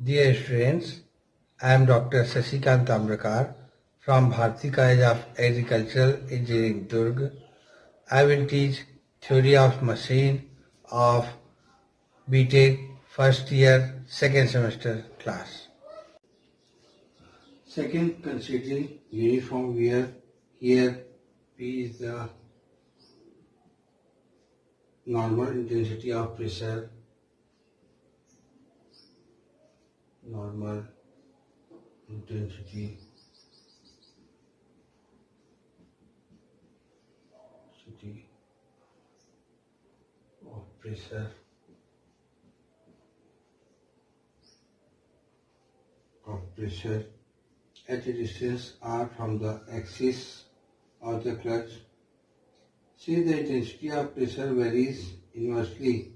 Dear students, I am Dr. Tamrakar from Bhartiya College of Agricultural Engineering, Durg. I will teach theory of machine of BTech first year, second semester class. Second, considering uniform wear. Here, P is the normal intensity of pressure, normal intensity of pressure at a distance r from the axis of the clutch. See, the intensity of pressure varies inversely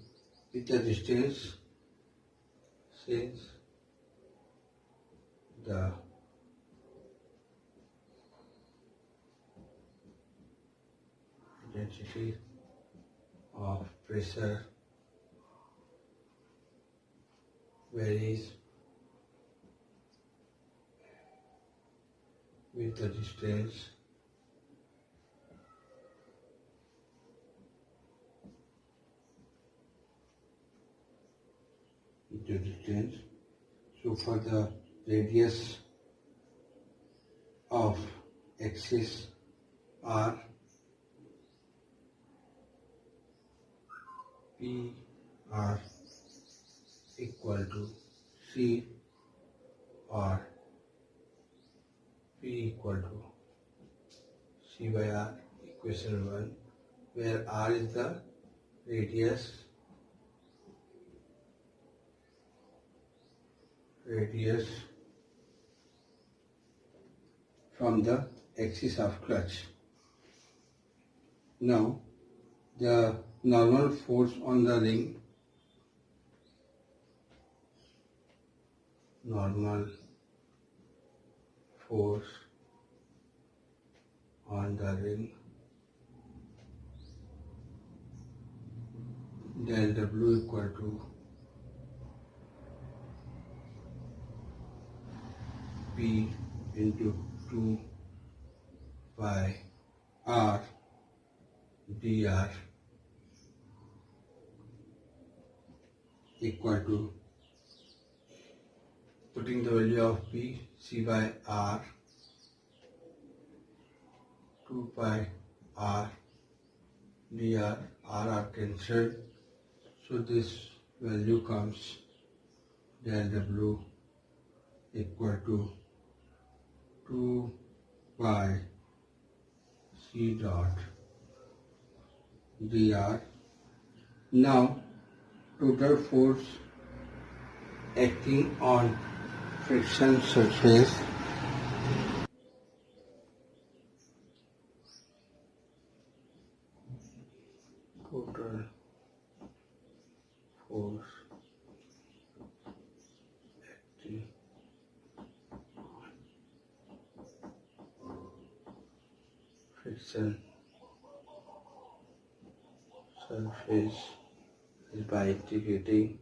with the distance, since the intensity of pressure varies with the distance So for the radius of axis r, P r equal to C or P equal to C by r, equation 1, where r is the radius from the axis of clutch. Now, the normal force on the ring, del W equal to P into 2 pi r dr equal to, putting the value of P, C by r, 2 pi r dr, r are cancelled, so this value comes del W equal to 2 pi C dot dr. Now, total force acting on friction surface surface is by integrating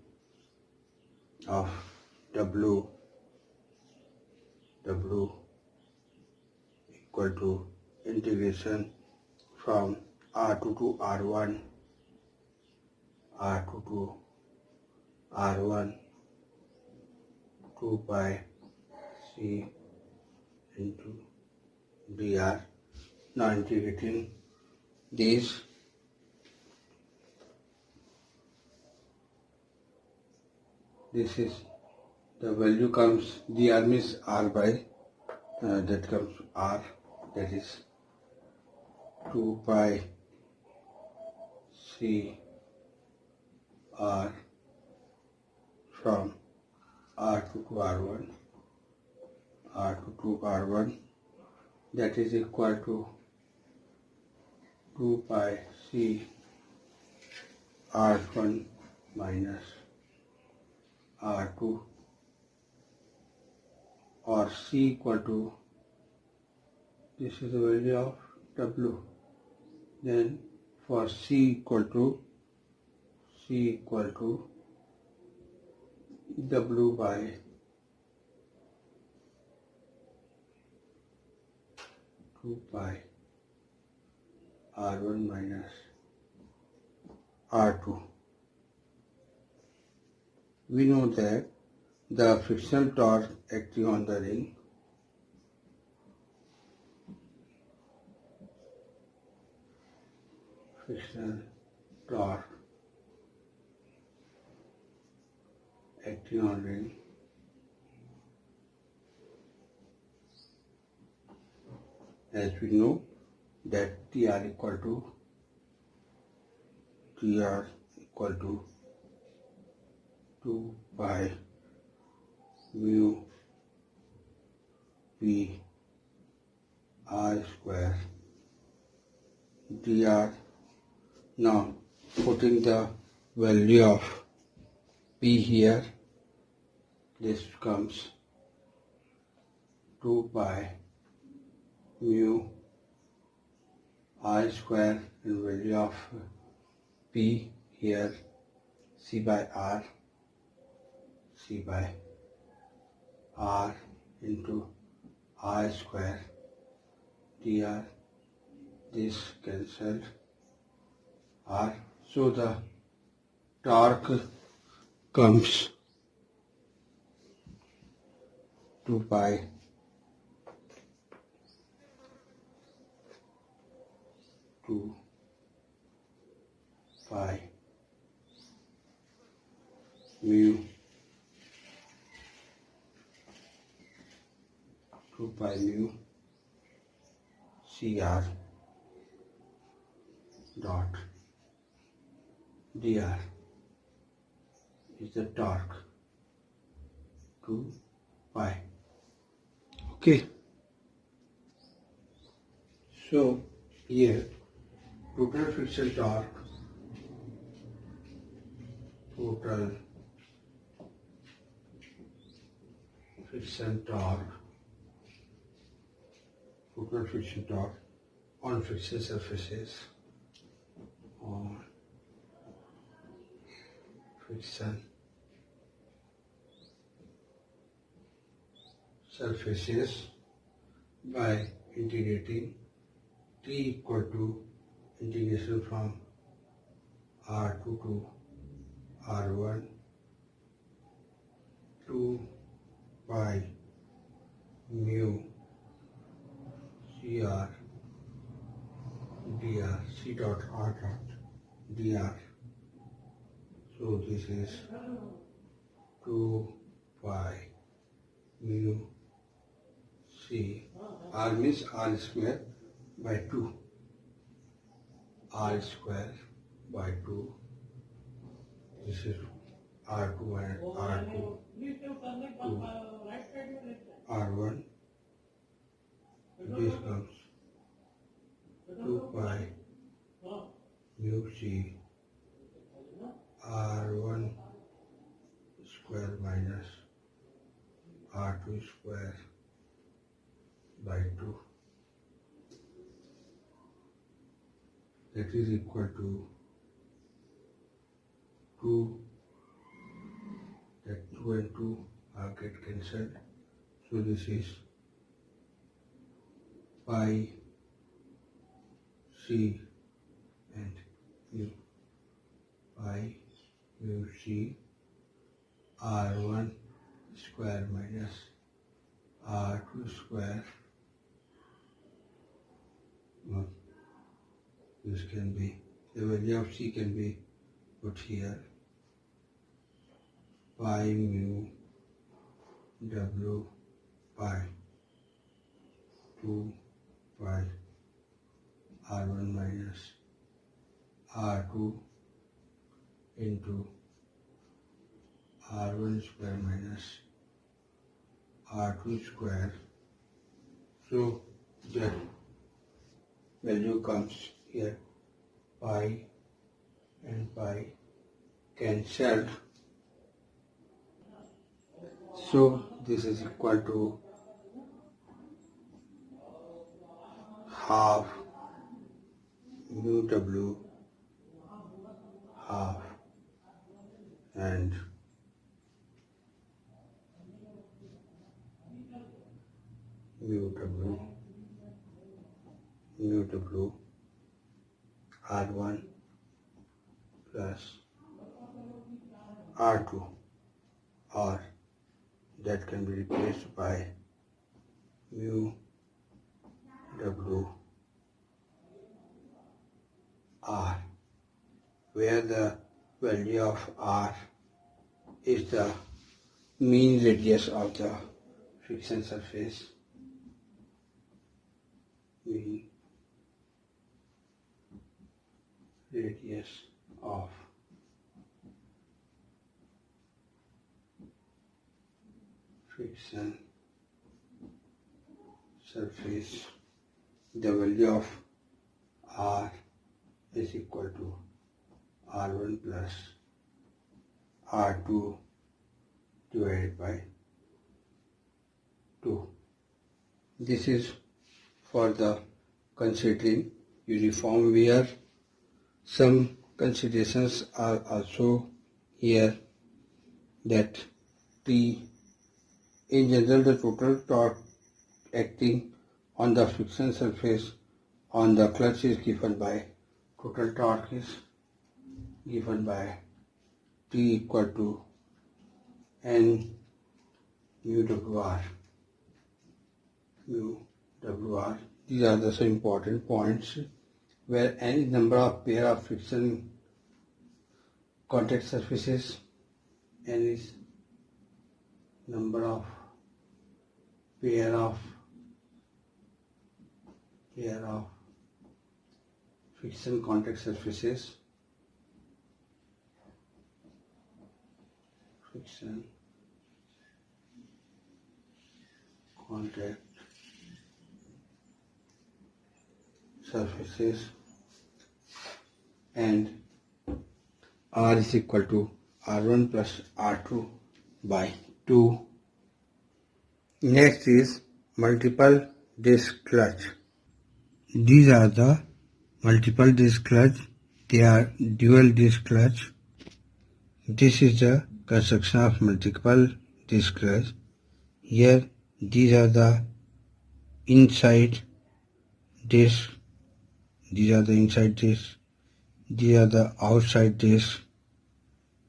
of W equal to integration from R2 to R1, R1 2 pi C into dr. Now integrating these, this is the value comes, dr means r by, that comes r, that is 2 pi C r from R2 to R1, that is equal to 2 pi C R1 minus R2, or C equal to, this is the value of W, then for C equal to W by 2 pi R1 minus R2. We know that the frictional torque acting on the ring frictional torque acting on ring as we know that Tr equal to 2 pi mu p r square dr. Now putting the value of p here, this becomes 2 pi mu r square and value of p here c by r into r square dr. This cancelled r, so the torque comes 2 pi mu 2 pi mu cr dot dr is the torque 2 pi. Okay. So here total friction torque on friction surfaces by integrating T equal to integration from R2 to R1 2 pi mu CR dr C dot R dot dr. So this is 2 pi mu C. R means R square by 2. R square by 2. This is R2 and R2 to R1. This comes 2 pi mu C R1 square minus R2 square by 2. That is equal to 2. That 2 and 2 are get cancelled. So this is pi C and mu pi mu C R1 square minus R2 square. Well, this can be, the value of C can be put here. Pi mu W pi 2 pi R1 minus R2 into R1 square minus R2 square. So that value comes here, pi and pi cancelled. So this is equal to half mu W half and mu W mu w r1 plus r2, or that can be replaced by mu w r, where the value of r is the mean radius of the friction surface, mean radius of friction surface. The value of r is equal to r1 plus r2 divided by 2. This is for the considering uniform wear. Some considerations are also here, that in general the total torque acting on the friction surface on the clutch is given by, total torque is given by T equal to N mu WR. These are the some important points, where any number of pair of friction contact surfaces, any number of pair of friction contact surfaces, friction contact surfaces, and R is equal to R1 plus R2 by 2. Next is multiple disc clutch. These are the multiple disc clutch. They are dual disc clutch. This is the construction of multiple disc clutch. Here these are the inside disc, these are the inside disc, these are the outside disc.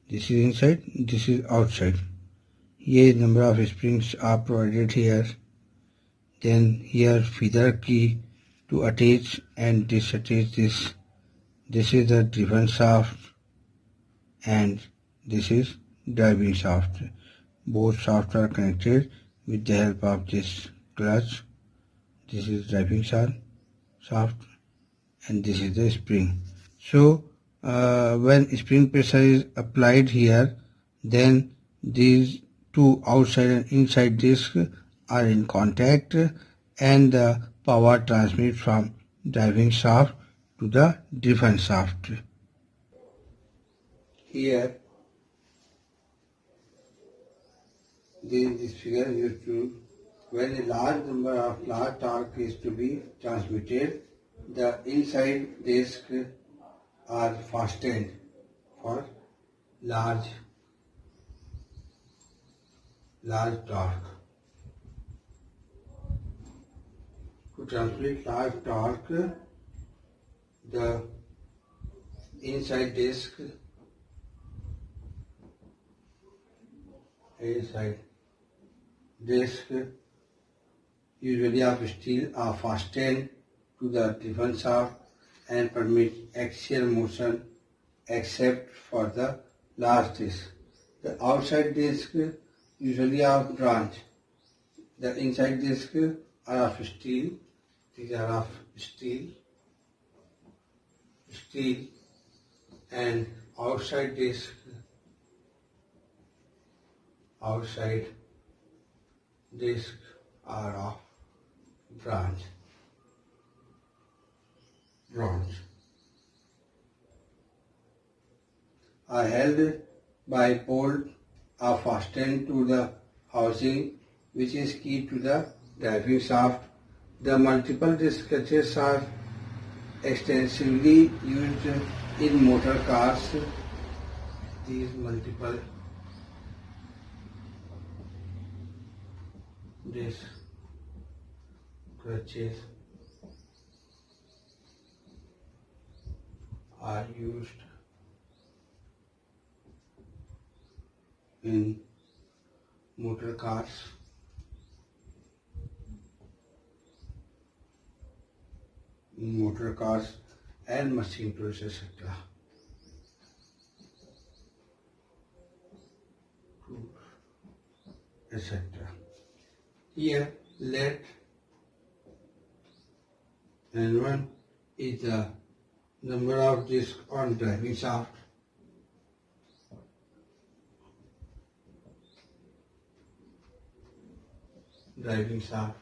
This is inside, this is outside. Here number of springs are provided here. Then here feeder key to attach and disattach this. This is the driven shaft and this is driving shaft. Both shafts are connected with the help of this clutch. This is driving shaft and this is the spring. So when spring pressure is applied here, then these two outside and inside discs are in contact and the power transmits from driving shaft to the driven shaft. Here this figure used to, when a large number of large torque is to be transmitted, the inside discs are fastened for large torque. To transmit large torque, the inside disc usually of steel are fastened to the driven shaft and permit axial motion except for the large disc. The outside disc usually of branch. The inside disc are of steel. These are of steel, and outside disc are of bronze. Are held by bolt are fastened to the housing which is key to the driving shaft. The multiple disc clutches are extensively used in motor cars. These multiple disc clutches are used in motor cars, and machine tools, etc. etc. Here, let N1 is the number of discs on driving shaft. Driving shaft.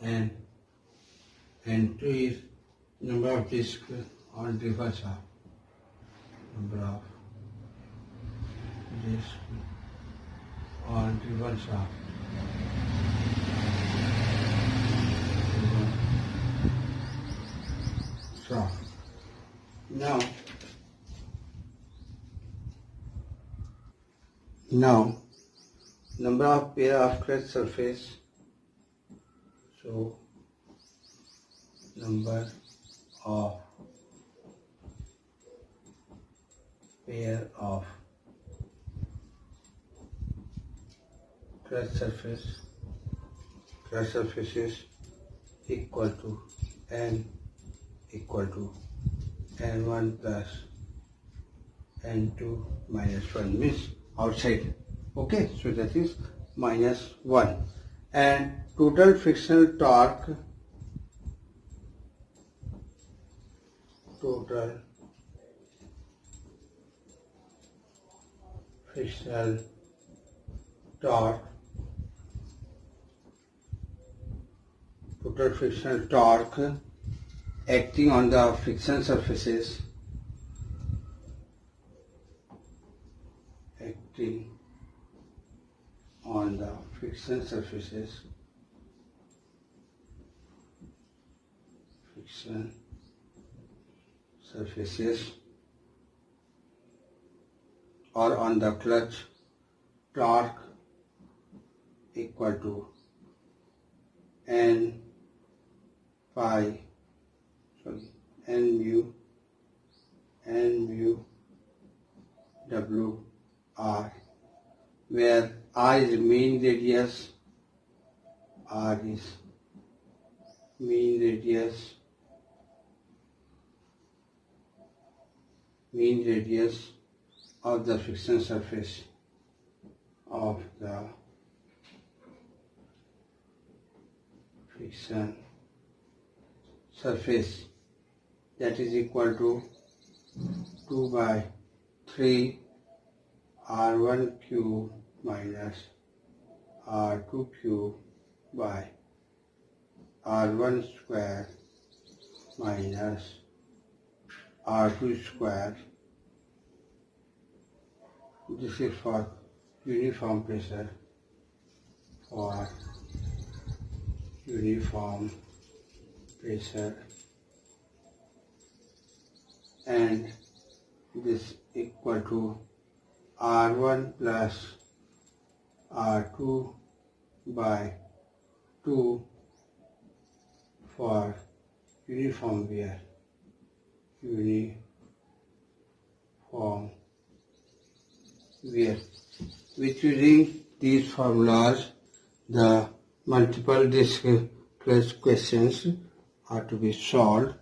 And N2 is number of discs on driven shaft. Number of discs on driven shaft. Now, number of pair of clutch surface. So, number of pair of clutch surfaces equal to N1 plus N2 minus 1 means outside. Okay, so that is minus 1. And total frictional torque, total frictional torque acting on the friction surfaces, or on the clutch, torque equal to N mu W R, where R is mean radius, of the friction surface that is equal to 2 by 3 R1 cube minus R2 cube by R1 square minus R2 square. This is for uniform pressure, and this equal to R1 plus R2 by 2 for uniform wear. With using these formulas, the multiple disc clutch questions are to be solved,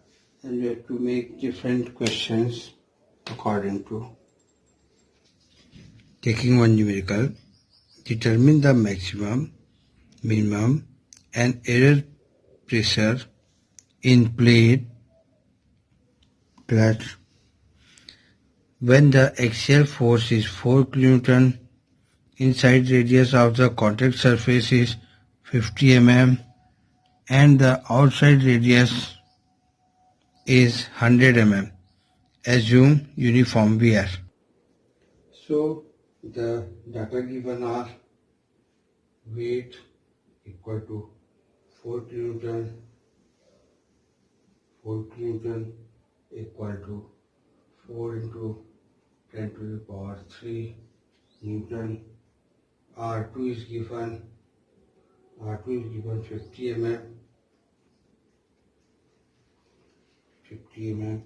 and we have to make different questions according to taking one numerical. Determine the maximum, minimum and error pressure in plate clutch when the axial force is 4 kN, inside radius of the contact surface is 50 mm and the outside radius is 100 mm. Assume uniform wear. So the data given are weight equal to 4 kN equal to 4 into 10 to the power 3 Newton. R2 is given R2 is given 50 mm, 50 mm,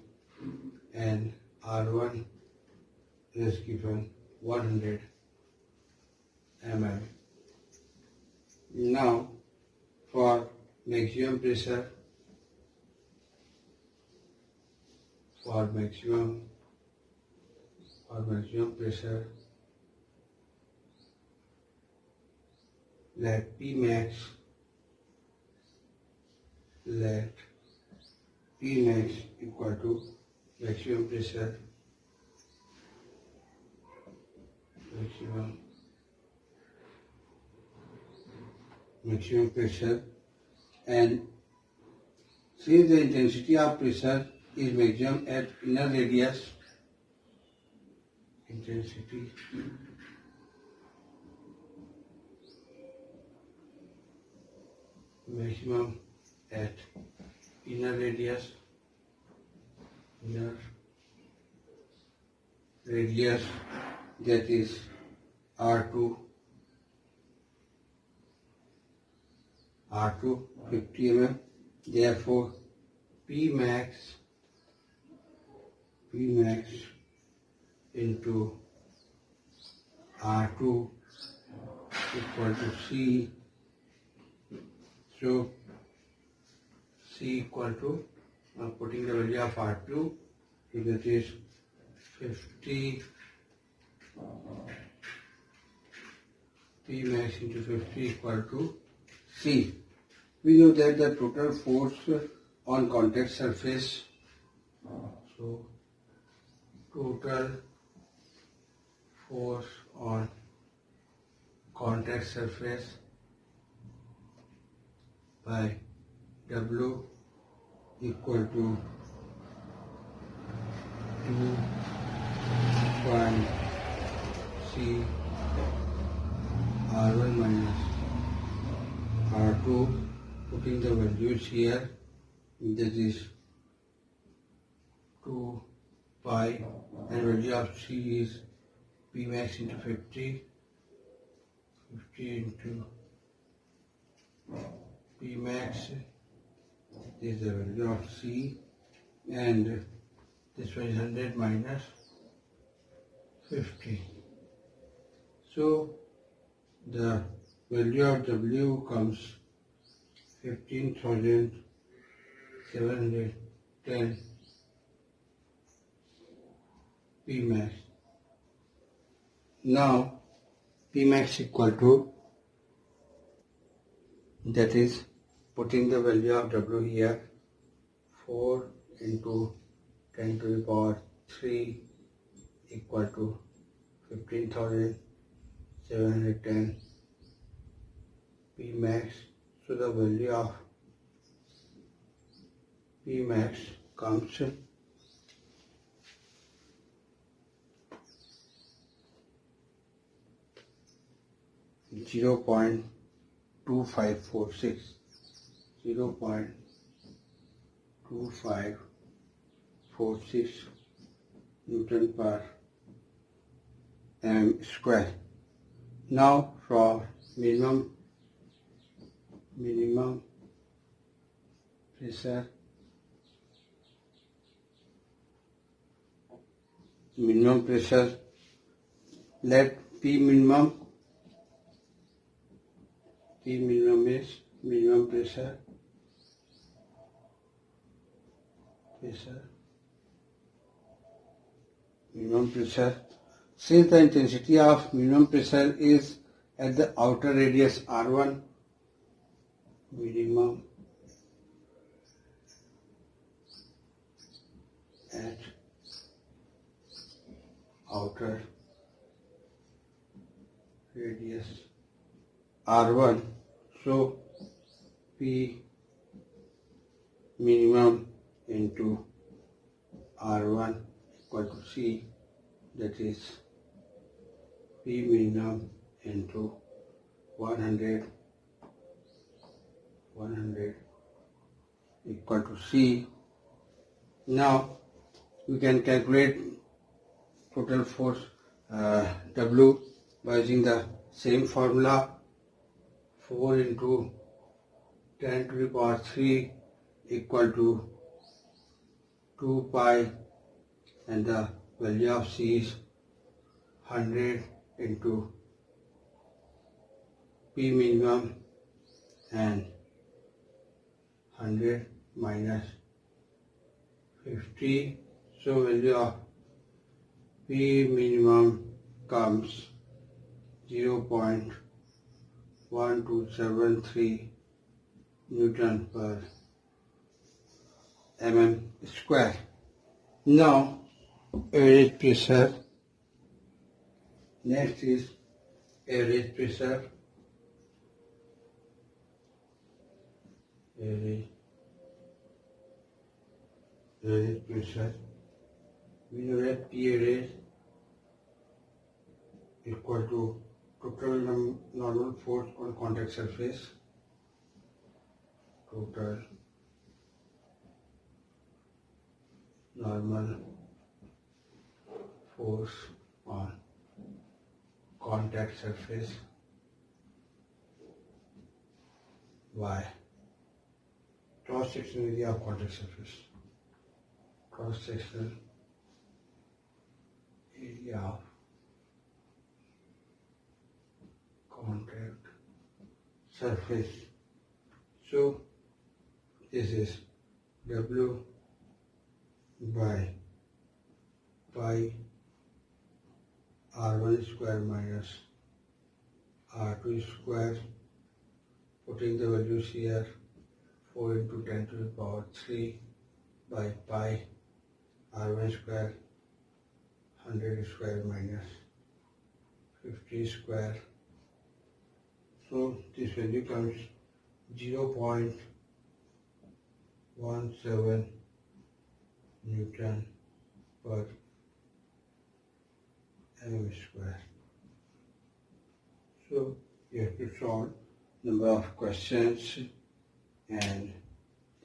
and R1 is given 100 mm. Now for maximum pressure, for maximum pressure, let P max equal to maximum pressure, maximum pressure, and since the intensity of pressure is maximum at inner radius, intensity maximum at inner radius, that is R2 50 mm. Therefore P max into R2 equal to C. So C equal to, putting the value of R2, that is 50, P max into 50 equal to C. We know that the total force on contact surface, so total force on contact surface by W equal to 2 pi C R1 minus R2, putting the values here, that is 2 pi, and value of C is P max into 50 into P max is the value of C, and this one is 100 minus 50. So the value of W comes 15,710 P max. Now P max equal to, that is putting the value of W here, 4 into 10 to the power 3 equal to 15,710 P max. So the value of P max comes 0.2546 Newton per mm square. Now for minimum pressure, let P minimum is minimum pressure, since the intensity of minimum pressure is at the outer radius R1, minimum at outer radius R1, so P minimum into R1 equal to C, that is P minimum into 100 equal to C. Now we can calculate total force W by using the same formula, 4 into 10 to the power 3 equal to 2 pi, and the value of c is 100 into p minimum and 100 minus 50. So value of p minimum comes 0.1273 Newton per mm square. Now average pressure. Next is average pressure. Average pressure. We know that P average equal to total normal force on contact surface. Total normal force on contact surface by cross-sectional area of contact surface. Cross-sectional area of contact surface. So this is W by pi R1 square minus R2 square. Putting the values here, 4 into 10 to the power 3 by pi R1 square, 100 square minus 50 square. So this value comes 0.17 Newton per mm square. So you have to solve number of questions, and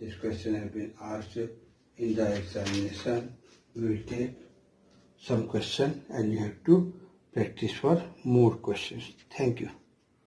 this question has been asked in the examination. We will take some question and you have to practice for more questions. Thank you.